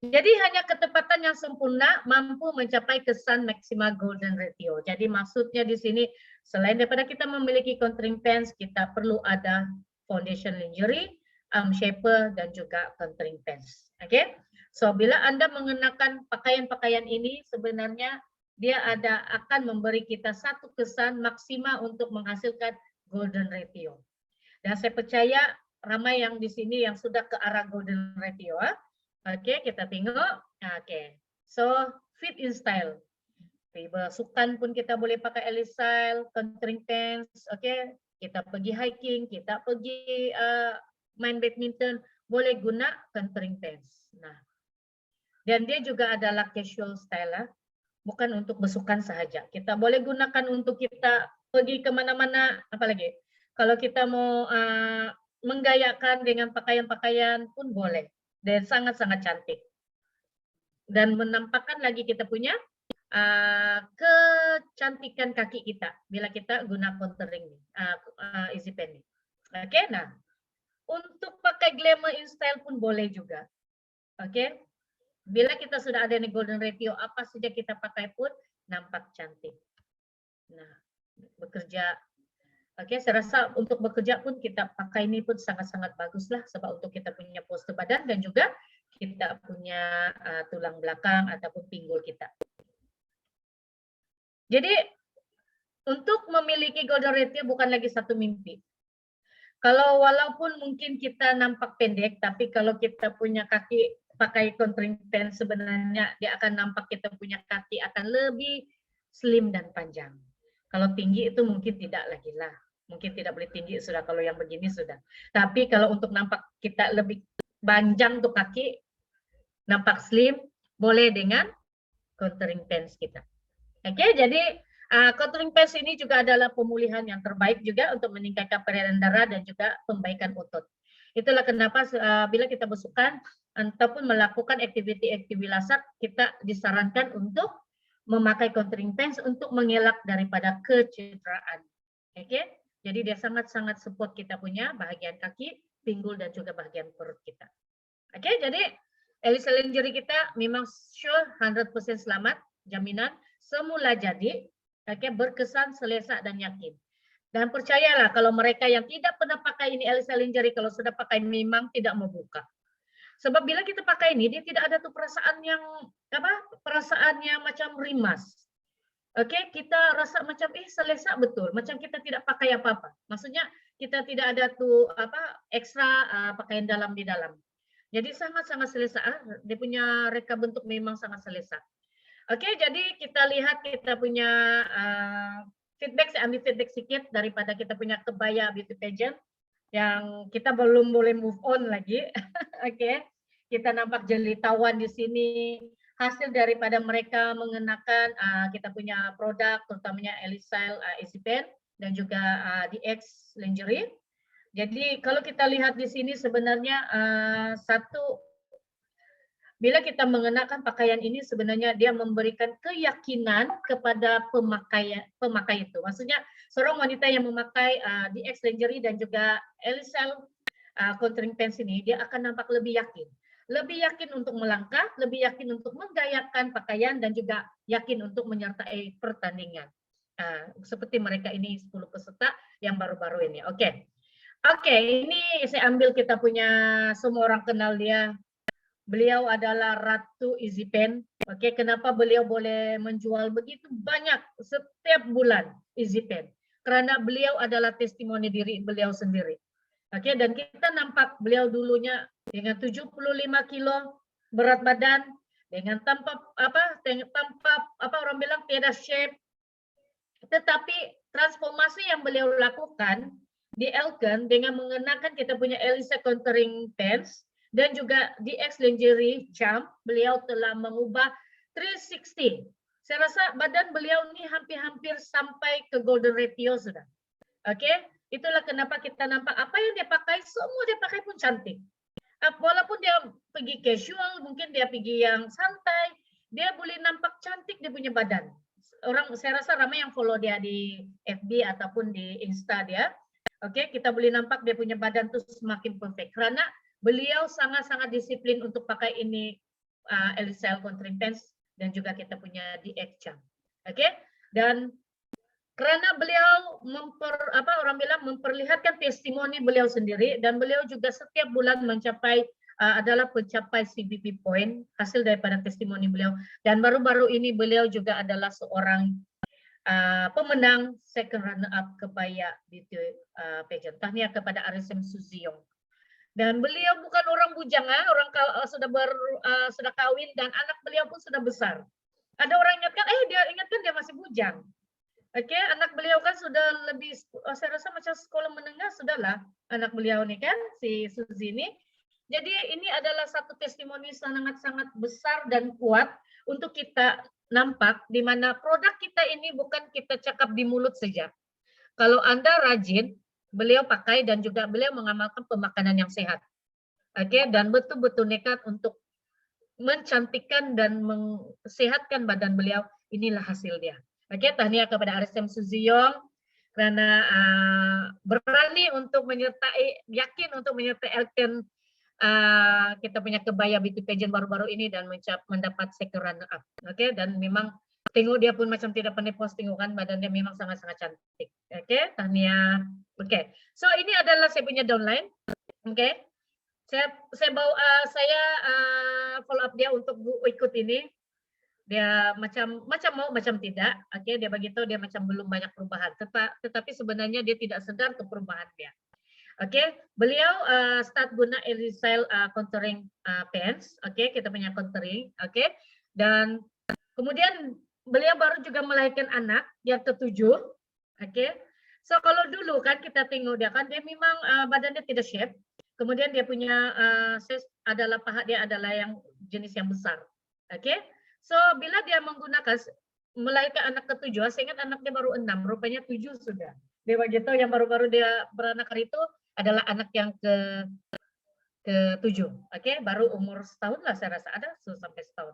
Jadi hanya ketepatan yang sempurna mampu mencapai kesan maksimal golden ratio. Jadi maksudnya di sini selain daripada kita memiliki contouring pants, kita perlu ada foundation lingerie, arm shaper, dan juga contouring pants. Oke, so bila Anda mengenakan pakaian-pakaian ini sebenarnya dia akan memberi kita satu kesan maksimal untuk menghasilkan golden ratio. Dan saya percaya ramai yang di sini yang sudah ke arah golden ratio. Oke, kita tengok. Oke, so fit in style. Bersukan pun kita boleh pakai Alice style, contouring pants. Oke, kita pergi hiking, kita pergi main badminton, boleh guna contouring pants. Nah, dan dia juga adalah casual style, bukan untuk bersukan sahaja. Kita boleh gunakan untuk kita pergi kemana-mana, apalagi kalau kita mau menggayakan dengan pakaian-pakaian pun boleh. Dan sangat-sangat cantik. Dan menampakkan lagi kita punya kecantikan kaki kita bila kita guna contouring easy pen. Oke, nah untuk pakai glamour in style pun boleh juga. Oke, bila kita sudah ada nih golden ratio, apa saja kita pakai pun nampak cantik. Nah, bekerja. Oke, saya rasa untuk bekerja pun kita pakai ini pun sangat-sangat bagus lah, sebab untuk kita punya postur badan dan juga kita punya tulang belakang ataupun pinggul kita. Jadi untuk memiliki golden ratio bukan lagi satu mimpi. Kalau walaupun mungkin kita nampak pendek, tapi kalau kita punya kaki pakai contouring pants sebenarnya dia akan nampak kita punya kaki akan lebih slim dan panjang. Kalau tinggi itu mungkin tidak lagi lah. Mungkin tidak boleh tinggi sudah, kalau yang begini sudah. Tapi kalau untuk nampak kita lebih panjang tuh kaki, nampak slim, boleh dengan contouring pants kita. Oke, jadi contouring pants ini juga adalah pemulihan yang terbaik juga untuk meningkatkan peredaran darah dan juga pembaikan otot. Itulah kenapa bila kita bersukan ataupun melakukan aktiviti-aktiviti lasak, kita disarankan untuk memakai contouring pants untuk mengelak daripada kecederaan. Oke, jadi dia sangat-sangat support kita punya bahagian kaki, pinggul, dan juga bahagian perut kita. Oke, jadi Alice lingerie kita memang sure 100% selamat, jaminan semula jadi, oke, berkesan, selesa, dan yakin. Dan percayalah kalau mereka yang tidak pernah pakai ini Alice lingerie, kalau sudah pakai memang tidak mau buka. Sebab bila kita pakai ini, dia tidak ada tuh perasaan yang perasaannya macam rimas. Oke, kita rasa macam selesa betul, macam kita tidak pakai apa-apa. Maksudnya kita tidak ada tuh ekstra pakaian dalam di dalam. Jadi sangat-sangat selesa. Dia punya reka bentuk memang sangat selesa. Oke, jadi kita lihat kita punya feedback. Saya ambil feedback sedikit daripada kita punya kebaya beauty pageant. yang kita belum boleh move on lagi. Oke, kita nampak jelitawan di sini. Hasil daripada mereka mengenakan kita punya produk, terutamanya Elisyle Easy Pen dan juga DX lingerie. Jadi kalau kita lihat di sini sebenarnya bila kita mengenakan pakaian ini sebenarnya dia memberikan keyakinan kepada pemakai itu. Maksudnya seorang wanita yang memakai DX lingerie dan juga Elisyle contouring pants ini, dia akan nampak lebih yakin. Lebih yakin untuk melangkah, lebih yakin untuk menggayakan pakaian, dan juga yakin untuk menyertai pertandingan. Seperti mereka ini 10 peserta yang baru-baru ini. Oke, ini saya ambil kita punya, semua orang kenal dia. Beliau adalah Ratu Easy Pen. Oke, kenapa beliau boleh menjual begitu banyak setiap bulan Easy Pen? Karena beliau adalah testimoni diri beliau sendiri. Oke, dan kita nampak beliau dulunya dengan 75 kilo berat badan, dengan tanpa orang bilang tiada shape. Tetapi transformasi yang beliau lakukan di Elken dengan mengenakan kita punya Elisa contouring pants dan juga DX lingerie jump, beliau telah mengubah 360. Saya rasa badan beliau ini hampir-hampir sampai ke golden ratio sudah. Oke, itulah kenapa kita nampak apa yang dia pakai, semua dia pakai pun cantik. Walaupun dia pergi casual, mungkin dia pergi yang santai, dia boleh nampak cantik dia punya badan. Saya rasa ramai yang follow dia di FB ataupun di Insta dia. Oke, kita boleh nampak dia punya badan tuh semakin perfect karena beliau sangat-sangat disiplin untuk pakai ini Elisyle contouring pants dan juga kita punya DX jump. Oke, dan karena beliau memperlihatkan testimoni beliau sendiri, dan beliau juga setiap bulan mencapai adalah pencapai CBP point hasil daripada testimoni beliau, dan baru-baru ini beliau juga adalah seorang pemenang second runner up kebaya beauty pageant. Tahniah kepada Arisem Suziong. Dan beliau bukan orang bujang, sudah kawin dan anak beliau pun sudah besar. Ada orang ingatkan, dia masih bujang. Oke, anak beliau kan sudah lebih, saya rasa macam sekolah menengah sudahlah anak beliau nih kan, si Suzy ini. Jadi ini adalah satu testimoni sangat-sangat besar dan kuat untuk kita nampak di mana produk kita ini bukan kita cakap di mulut saja. Kalau Anda rajin, beliau pakai dan juga beliau mengamalkan pemakanan yang sehat. Oke, dan betul-betul nekat untuk mencantikkan dan mensehatkan badan beliau, inilah hasil dia. Oke, tahniah kepada Arisem Suziong karena berani untuk menyertai, yakin untuk menyertai Elken kita punya kebaya beauty pageant baru-baru ini dan mendapat second runner up. Oke, dan memang tengok dia pun macam tidak pandai posting kan, badannya memang sangat-sangat cantik. Oke, tahniah. Oke, so ini adalah saya punya downline. Oke, saya follow up dia untuk ikut ini. Dia macam mau macam tidak. Oke, dia begitu, dia macam belum banyak perubahan. Tetapi sebenarnya dia tidak sedar ke perubahan dia. Oke, beliau start guna Elisyle contouring pants. Oke, kita punya contouring. Oke, dan kemudian beliau baru juga melahirkan anak yang ketujuh. Oke, so kalau dulu kan kita tengok dia kan, dia memang badannya tidak shape. Kemudian dia punya adalah paha dia adalah yang jenis yang besar. Oke, so bila dia menggunakan melahirkan anak ketujuh, saya ingat anak dia baru 6, rupanya 7 sudah. Dia begitu, yang baru-baru dia beranak hari itu adalah anak yang ke-7. Oke, baru umur setahun lah saya rasa, ada sampai setahun.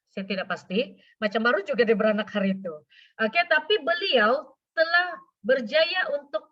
Saya tidak pasti, macam baru juga dia beranak hari itu. Oke, tapi beliau telah berjaya untuk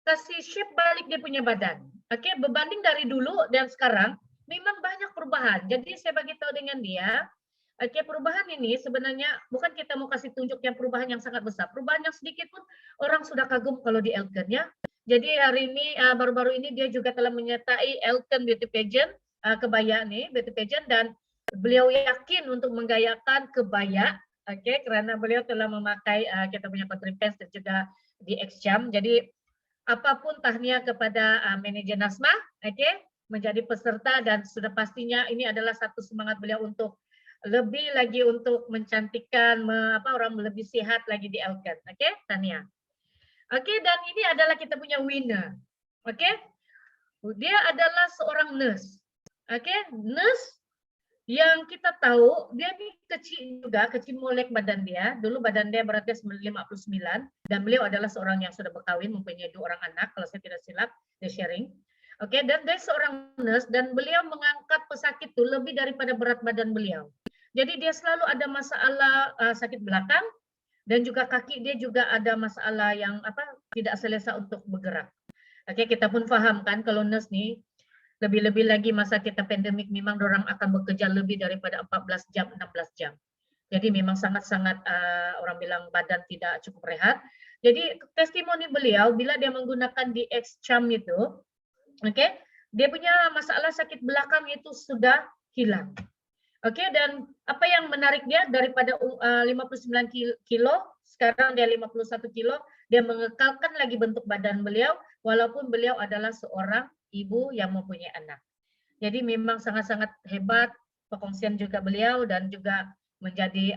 kasih shape balik dia punya badan. Oke, berbanding dari dulu dan sekarang memang banyak perubahan. Jadi saya bagi tahu dengan dia, oke, perubahan ini sebenarnya bukan kita mau kasih tunjuk yang perubahan yang sangat besar. Perubahan yang sedikit pun orang sudah kagum kalau di Elken ya. Jadi hari ini baru-baru ini dia juga telah menyertai Elken Beauty Pageant, kebaya nih Beauty Pageant, dan beliau yakin untuk menggayakan kebaya, oke, karena beliau telah memakai kita punya contouring pants dan juga DX jump. Jadi apapun tahniah kepada manajer Nasma, oke, menjadi peserta, dan sudah pastinya ini adalah satu semangat beliau untuk lebih lagi untuk mencantikkan orang lebih sehat lagi di Elken. Oke, tahniah. Oke, dan ini adalah kita punya winner. Oke, dia adalah seorang nurse. Oke, nurse yang kita tahu dia ini kecil juga, kecil molek badan dia. Dulu badan dia beratnya 59 dan beliau adalah seorang yang sudah berkawin, mempunyai 2 orang anak kalau saya tidak silap, dia sharing. Oke, dan dia seorang nurse dan beliau mengangkat pesakit itu lebih daripada berat badan beliau. Jadi dia selalu ada masalah sakit belakang dan juga kaki dia juga ada masalah yang tidak selesa untuk bergerak. Oke, kita pun paham kan kalau nurse nih lebih-lebih lagi masa kita pandemik memang orang akan bekerja lebih daripada 14 jam, 16 jam. Jadi memang sangat-sangat orang bilang badan tidak cukup rehat. Jadi testimoni beliau bila dia menggunakan DX Charm itu, oke, dia punya masalah sakit belakang itu sudah hilang. Oke, dan apa yang menarik dia daripada 59 kilo, sekarang dia 51 kilo, dia mengekalkan lagi bentuk badan beliau, walaupun beliau adalah seorang ibu yang mempunyai anak. Jadi memang sangat-sangat hebat perkongsian juga beliau dan juga menjadi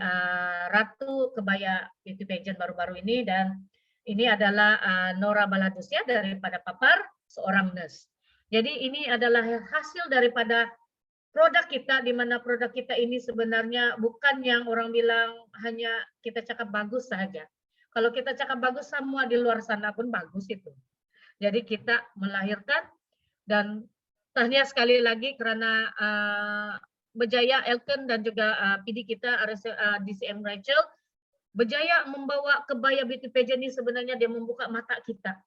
ratu kebaya beauty pageant baru-baru ini, dan ini adalah Nora Baladusia daripada Papar, seorang nurse. Jadi ini adalah hasil daripada produk kita, di mana produk kita ini sebenarnya bukan yang orang bilang hanya kita cakap bagus saja. Kalau kita cakap bagus, semua di luar sana pun bagus itu. Jadi kita melahirkan, dan tahniah sekali lagi karena berjaya Elken dan juga PD kita DCM Rachel berjaya membawa kebaya beauty pageant ini. Sebenarnya dia membuka mata kita.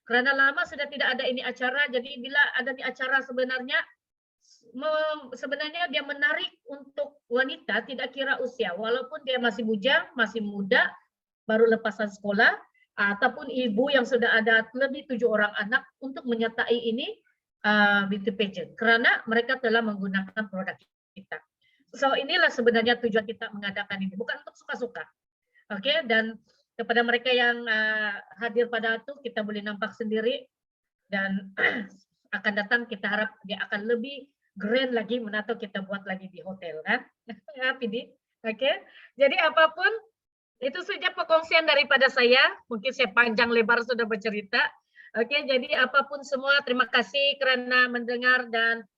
Karena lama sudah tidak ada ini acara, jadi bila ada ini acara sebenarnya dia menarik untuk wanita tidak kira usia, walaupun dia masih bujang, masih muda, baru lepasan sekolah, ataupun ibu yang sudah ada lebih 7 orang anak untuk menyertai ini beauty pageant, karena mereka telah menggunakan produk kita. So inilah sebenarnya tujuan kita mengadakan ini, bukan untuk suka-suka. Oke, dan kepada mereka yang hadir pada itu, kita boleh nampak sendiri, dan akan datang kita harap dia akan lebih grand lagi, atau kita buat lagi di hotel kan. Ya, PD. Oke. Jadi apapun itu saja perkongsian daripada saya. Mungkin saya panjang lebar sudah bercerita. Oke, jadi apapun semua terima kasih karena mendengar dan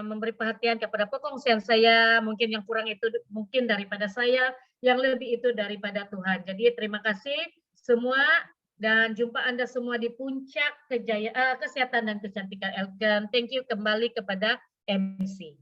memberi perhatian kepada perkongsian saya. Mungkin yang kurang itu mungkin daripada saya, yang lebih itu daripada Tuhan. Jadi terima kasih semua. Dan jumpa Anda semua di puncak kesehatan dan kecantikan Elken. Thank you, kembali kepada MC.